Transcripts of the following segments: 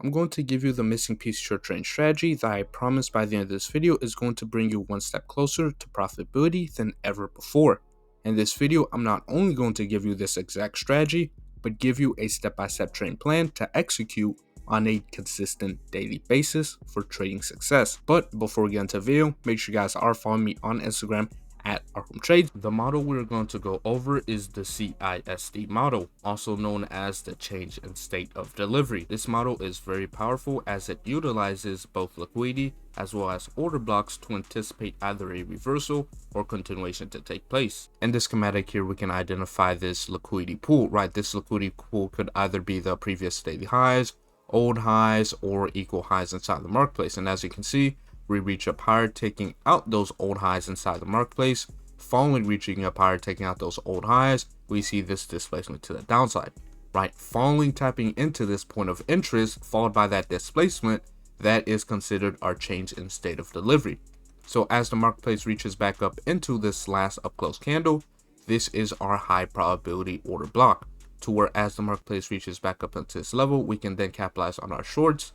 I'm going to give you the missing piece to your trading strategy that I promise by the end of this video is going to bring you one step closer to profitability than ever before. In this video, I'm not only going to give you this exact strategy, but give you a step-by-step trading plan to execute on a consistent daily basis for trading success. But before we get into the video, make sure you guys are following me on Instagram at Arkhamtrades. The model we're going to go over is the CISD model, also known as the change in state of delivery. This model is very powerful as it utilizes both liquidity as well as order blocks to anticipate either a reversal or continuation to take place. In this schematic here, we can identify this liquidity pool, right? This liquidity pool could either be the previous daily highs, old highs, or equal highs inside the marketplace. And as you can see, we reach up higher, taking out those old highs inside the marketplace. Following reaching up higher, taking out those old highs, we see this displacement to the downside, right? Following tapping into this point of interest, followed by that displacement, that is considered our change in state of delivery. So as the marketplace reaches back up into this last up close candle, this is our high probability order block, to where as the marketplace reaches back up into this level, we can then capitalize on our shorts.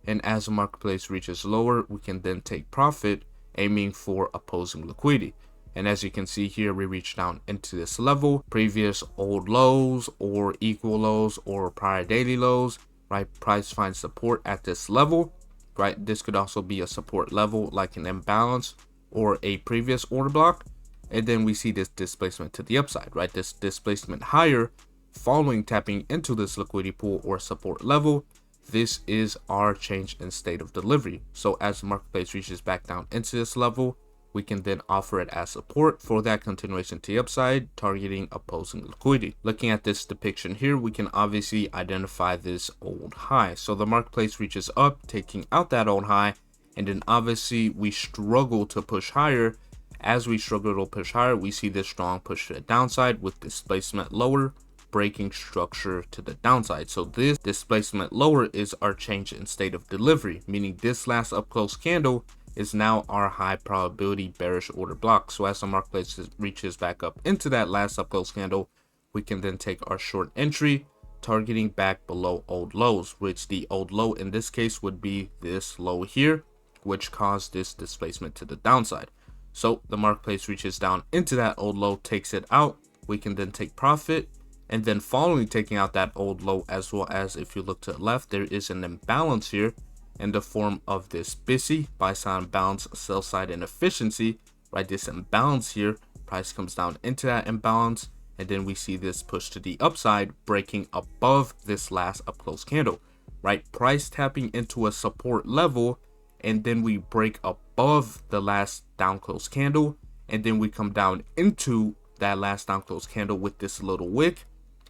And as the marketplace reaches lower, we can then take profit, aiming for opposing liquidity. And as you can see here, we reach down into this level, previous old lows or equal lows or prior daily lows, right? Price finds support at this level, right? This could also be a support level like an imbalance or a previous order block. And then we see this displacement to the upside, right? This displacement higher following tapping into this liquidity pool or support level. This is our change in state of delivery. So as the marketplace reaches back down into this level, we can then offer it as support for that continuation to the upside, targeting opposing liquidity. Looking at this depiction here, we can obviously identify this old high. So the marketplace reaches up, taking out that old high, and then obviously we struggle to push higher. As we struggle to push higher, we see this strong push to the downside with displacement lower, breaking structure to the downside. So this displacement lower is our change in state of delivery, meaning this last up close candle is now our high probability bearish order block. So as the marketplace reaches back up into that last up close candle, we can then take our short entry, targeting back below old lows, which the old low in this case would be this low here, which caused this displacement to the downside. So the marketplace reaches down into that old low, takes it out, we can then take profit. And then following taking out that old low, as well as if you look to the left, there is an imbalance here in the form of this BISI, buy side imbalance, sell side inefficiency, right? This imbalance here, price comes down into that imbalance, and then we see this push to the upside, breaking above this last up close candle, right? Price tapping into a support level, and then we break above the last down close candle, and then we come down into that last down close candle with this little wick,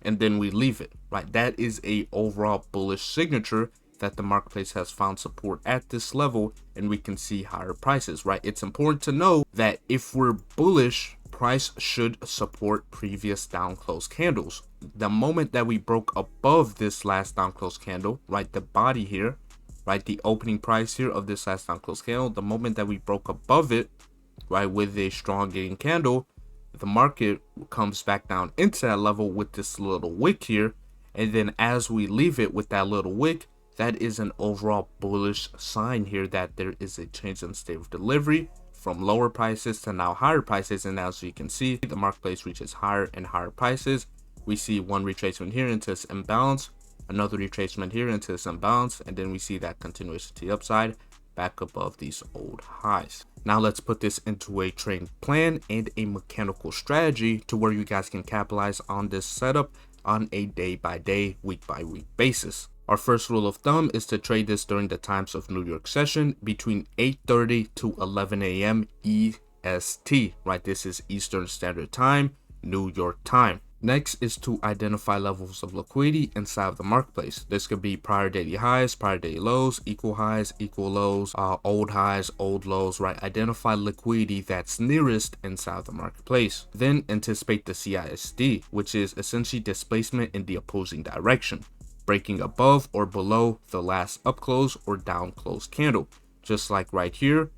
and then we leave it, right? That is a overall bullish signature that the marketplace has found support at this level, and we can see higher prices, right? It's important to know that if we're bullish, price should support previous down close candles. The moment that we broke above this last down close candle, right, the body here, right, the opening price here of this last down close candle, the moment that we broke above it, right, with a strong gain candle, the market comes back down into that level with this little wick here, and then as we leave it with that little wick, that is an overall bullish sign here that there is a change in state of delivery from lower prices to now higher prices. And as you can see, the marketplace reaches higher and higher prices. We see one retracement here into this imbalance, another retracement here into this imbalance, and then we see that continuation to the upside back above these old highs. Now let's put this into a trading plan and a mechanical strategy to where you guys can capitalize on this setup on a day by day, week by week basis. Our first rule of thumb is to trade this during the times of New York session between 8:30 to 11 a.m. EST, right? This is Eastern Standard Time, New York time. Next is to identify levels of liquidity inside of the marketplace. This could be prior daily highs, prior daily lows, equal highs, equal lows, old highs, old lows, right? Identify liquidity that's nearest inside of the marketplace. Then anticipate the CISD, which is essentially displacement in the opposing direction, breaking above or below the last up close or down close candle. Just like right here,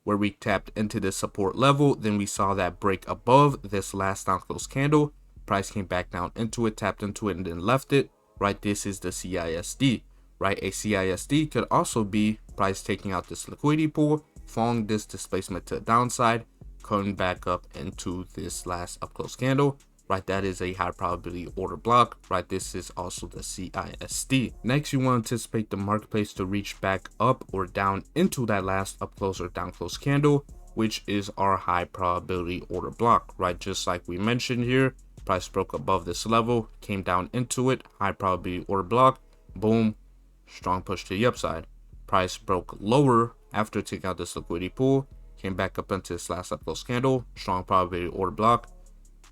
where we tapped into the support level, then we saw that break above this last down close candle. Price came back down into it, tapped into it, and then left it, right? This is the CISD, right? A CISD could also be price taking out this liquidity pool, following this displacement to the downside, coming back up into this last up close candle, right? That is a high probability order block, right? This is also the CISD. Next, you want to anticipate the marketplace to reach back up or down into that last up close or down close candle, which is our high probability order block, right? Just like we mentioned here, price broke above this level, came down into it, high probability order block, boom, strong push to the upside. Price broke lower after taking out this liquidity pool, came back up into this last up close candle, strong probability order block,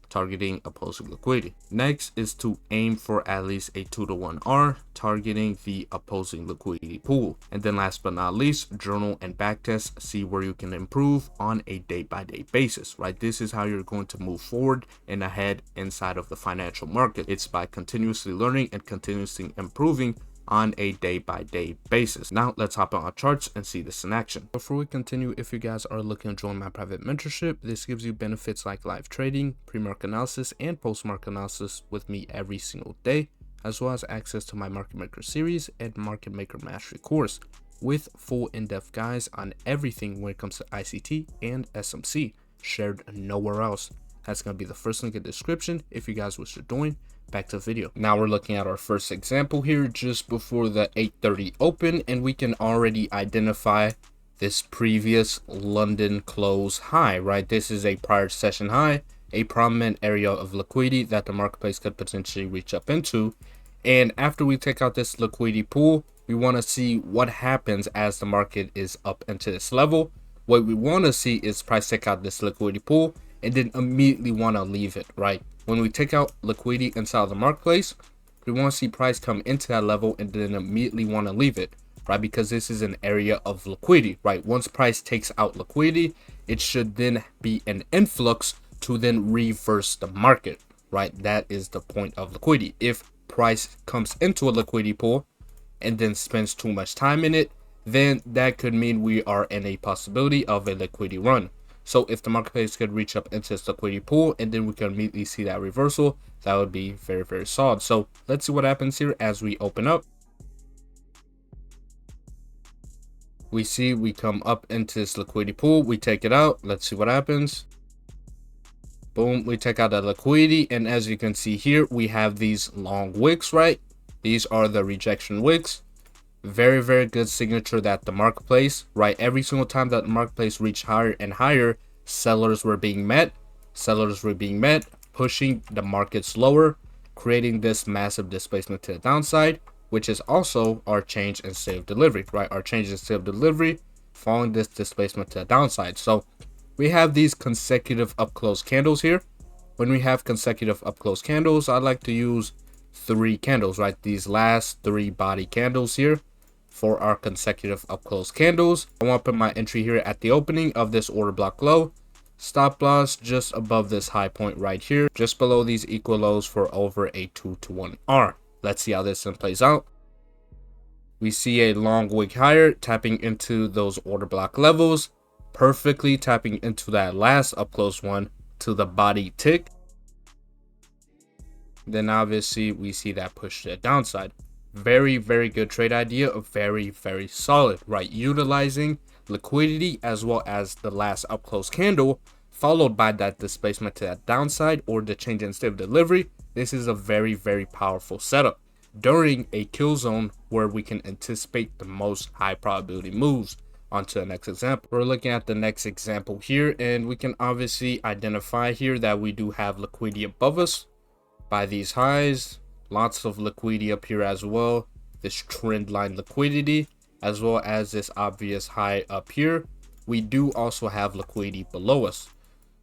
targeting opposing liquidity. Next is to aim for at least a 2-to-1 R, targeting the opposing liquidity pool. And then last but not least, journal and backtest, see where you can improve on a day-by-day basis, right? This is how you're going to move forward and ahead inside of the financial market. It's by continuously learning and continuously improving on a day-by-day basis. Now let's hop on our charts and see this in action. Before we continue, if you guys are looking to join my private mentorship, this gives you benefits like live trading, pre-market analysis, and post-market analysis with me every single day, as well as access to my Market Maker series and Market Maker Mastery course with full in-depth guides on everything when it comes to ICT and SMC, shared nowhere else. That's going to be the first link in the description if you guys wish to join. Back to the video. Now we're looking at our first example here just before the 8:30 open, and we can already identify this previous London close high, right? This is a prior session high, a prominent area of liquidity that the marketplace could potentially reach up into. And after we take out this liquidity pool, we want to see what happens as the market is up into this level. What we want to see is price take out this liquidity pool and then immediately want to leave it, right? When we take out liquidity inside of the marketplace, we want to see price come into that level and then immediately want to leave it, right? Because this is an area of liquidity, right? Once price takes out liquidity, it should then be an influx to then reverse the market, right? That is the point of liquidity. If price comes into a liquidity pool and then spends too much time in it, then that could mean we are in a possibility of a liquidity run. So if the marketplace could reach up into this liquidity pool and then we can immediately see that reversal, that would be very, very solid. So let's see what happens here as we open up. We see we come up into this liquidity pool, we take it out. Let's see what happens. Boom, we take out the liquidity, and as you can see here, we have these long wicks, right? These are the rejection wicks. Very, very good signature that the marketplace, right? Every single time that the marketplace reached higher and higher, sellers were being met, pushing the markets lower, creating this massive displacement to the downside, which is also our change in state of delivery, right? Our change in state of delivery following this displacement to the downside. So we have these consecutive up close candles here. When we have consecutive up close candles, I like to use 3 candles, right? These last 3 body candles here for our consecutive up close candles. I want to put my entry here at the opening of this order block low. Stop loss just above this high point right here, just below these equal lows for over a 2-to-1 R. Let's see how this one plays out. We see a long wick higher, tapping into those order block levels, perfectly tapping into that last up close one to the body tick. Then obviously we see that push to the downside. Very, very good trade idea. Very, very solid, right? Utilizing liquidity as well as the last up close candle, followed by that displacement to that downside or the change in state of delivery. This is a very, very powerful setup during a kill zone where we can anticipate the most high probability moves. On to the next example. We're looking at the next example here, and we can obviously identify here that we do have liquidity above us by these highs. Lots of liquidity up here as well. This trend line liquidity, as well as this obvious high up here. We do also have liquidity below us.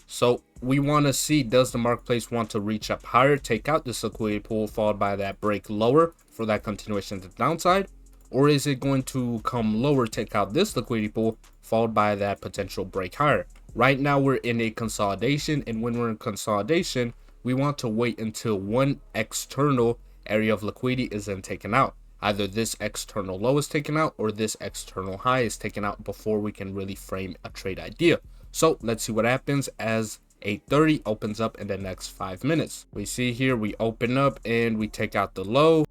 So we want to see, does the marketplace want to reach up higher, take out this liquidity pool, followed by that break lower for that continuation to the downside? Or is it going to come lower, take out this liquidity pool, followed by that potential break higher? Right now we're in a consolidation, and when we're in consolidation, we want to wait until one external area of liquidity is then taken out. Either this external low is taken out or this external high is taken out before we can really frame a trade idea. So let's see what happens as 8:30 opens up in the next 5 minutes. We see here we open up and we take out the low.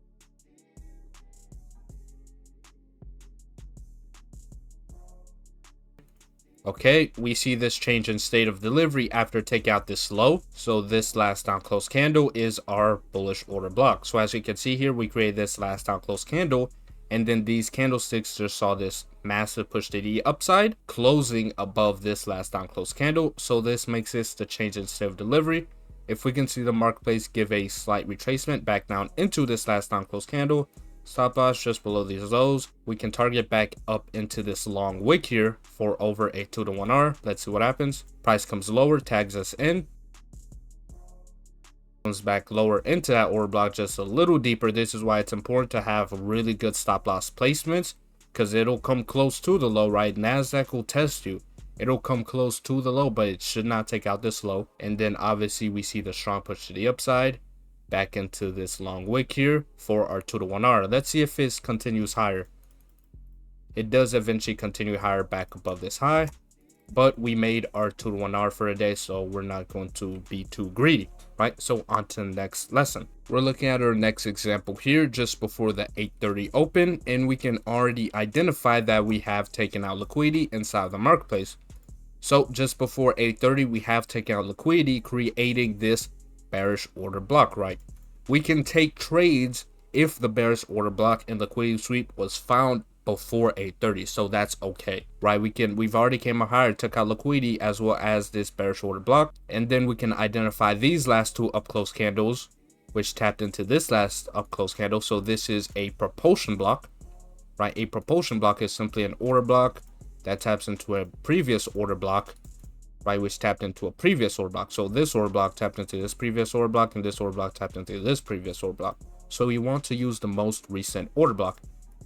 Okay, we see this change in state of delivery after taking out this low. So this last down close candle is our bullish order block. So as you can see here, we created this last down close candle, and then these candlesticks just saw this massive push to the upside, closing above this last down close candle. So this makes this the change in state of delivery. If we can see the marketplace give a slight retracement back down into this last down close candle, stop loss just below these lows, we can target back up into this long wick here for over a 2 to 1 R. Let's see what happens. Price comes lower, tags us in, comes back lower into that order block just a little deeper. This is why it's important to have really good stop loss placements, because it'll come close to the low, right? Nasdaq will test you. It'll come close to the low, but it should not take out this low. And then obviously we see the strong push to the upside, back into this long wick here for our 2 to 1 R. Let's see if it continues higher. It does eventually continue higher back above this high, but we made our 2 to 1 R for a day, so we're not going to be too greedy, right? So on to the next lesson. We're looking at our next example here just before the 8:30 open, and we can already identify that we have taken out liquidity inside of the marketplace. So just before 8:30, we have taken out liquidity, creating this bearish order block, right? We can take trades if the bearish order block and liquidity sweep was found before 8:30, so that's okay, right? We've already came up higher, took out liquidity as well as this bearish order block, and then we can identify these last two up close candles which tapped into this last up close candle. So this is a propulsion block, right? A propulsion block is simply an order block that taps into a previous order block, right, which tapped into a previous order block. So this order block tapped into this previous order block, and this order block tapped into this previous order block. So we want to use the most recent order block,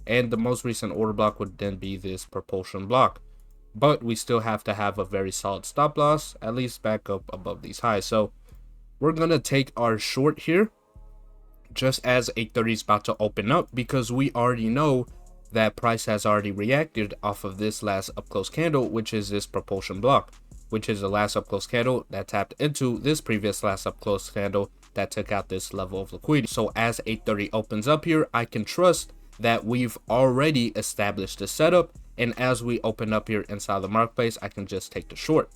and the most recent order block would then be this propulsion block. But we still have to have a very solid stop loss, at least back up above these highs. So we're gonna take our short here just as 8:30 is about to open up, because we already know that price has already reacted off of this last up close candle, which is this propulsion block, which is the last up close candle that tapped into this previous last up close candle that took out this level of liquidity. So as 8:30 opens up here, I can trust that we've already established the setup, and as we open up here inside the marketplace, I can just take the short.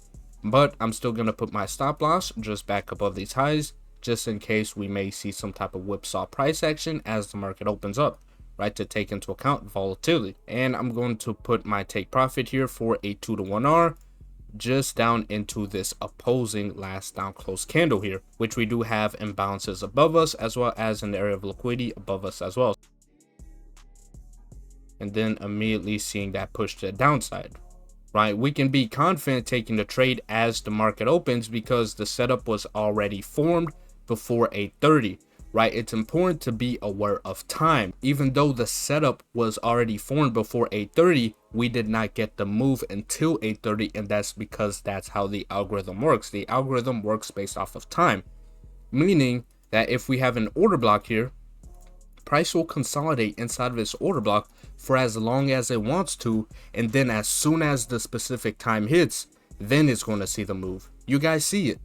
But I'm still going to put my stop loss just back above these highs, just in case we may see some type of whipsaw price action as the market opens up, right, to take into account volatility. And I'm going to put my take profit here for a 2 to 1 R just down into this opposing last down close candle here, which we do have imbalances above us as well as an area of liquidity above us as well. And then immediately seeing that push to the downside, right? We can be confident taking the trade as the market opens because the setup was already formed before 8:30. Right, it's important to be aware of time. Even though the setup was already formed before 8:30, we did not get the move until 8:30, and that's because that's how the algorithm works. The algorithm works based off of time, meaning that if we have an order block here, price will consolidate inside of this order block for as long as it wants to, and then as soon as the specific time hits, then it's going to see the move. You guys see it.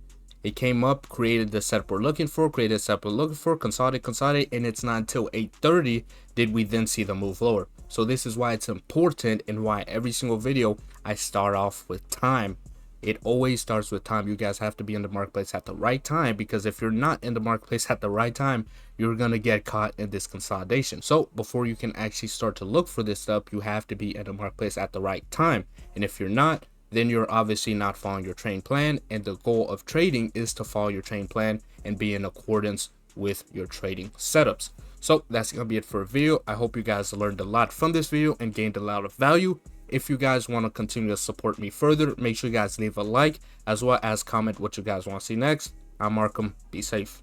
It came up, created the setup we're looking for, consolidate, and it's not until 8:30 did we then see the move lower. So this is why it's important, and why every single video I start off with time. It always starts with time. You guys have to be in the marketplace at the right time, because if you're not in the marketplace at the right time, you're going to get caught in this consolidation. So before you can actually start to look for this stuff, you have to be in the marketplace at the right time. And if you're not, then you're obviously not following your trading plan, and the goal of trading is to follow your trading plan and be in accordance with your trading setups. So that's gonna be it for a video. I hope you guys learned a lot from this video and gained a lot of value. If you guys want to continue to support me further, make sure you guys leave a like as well as comment what you guys want to see next. I'm Arkham. Be safe.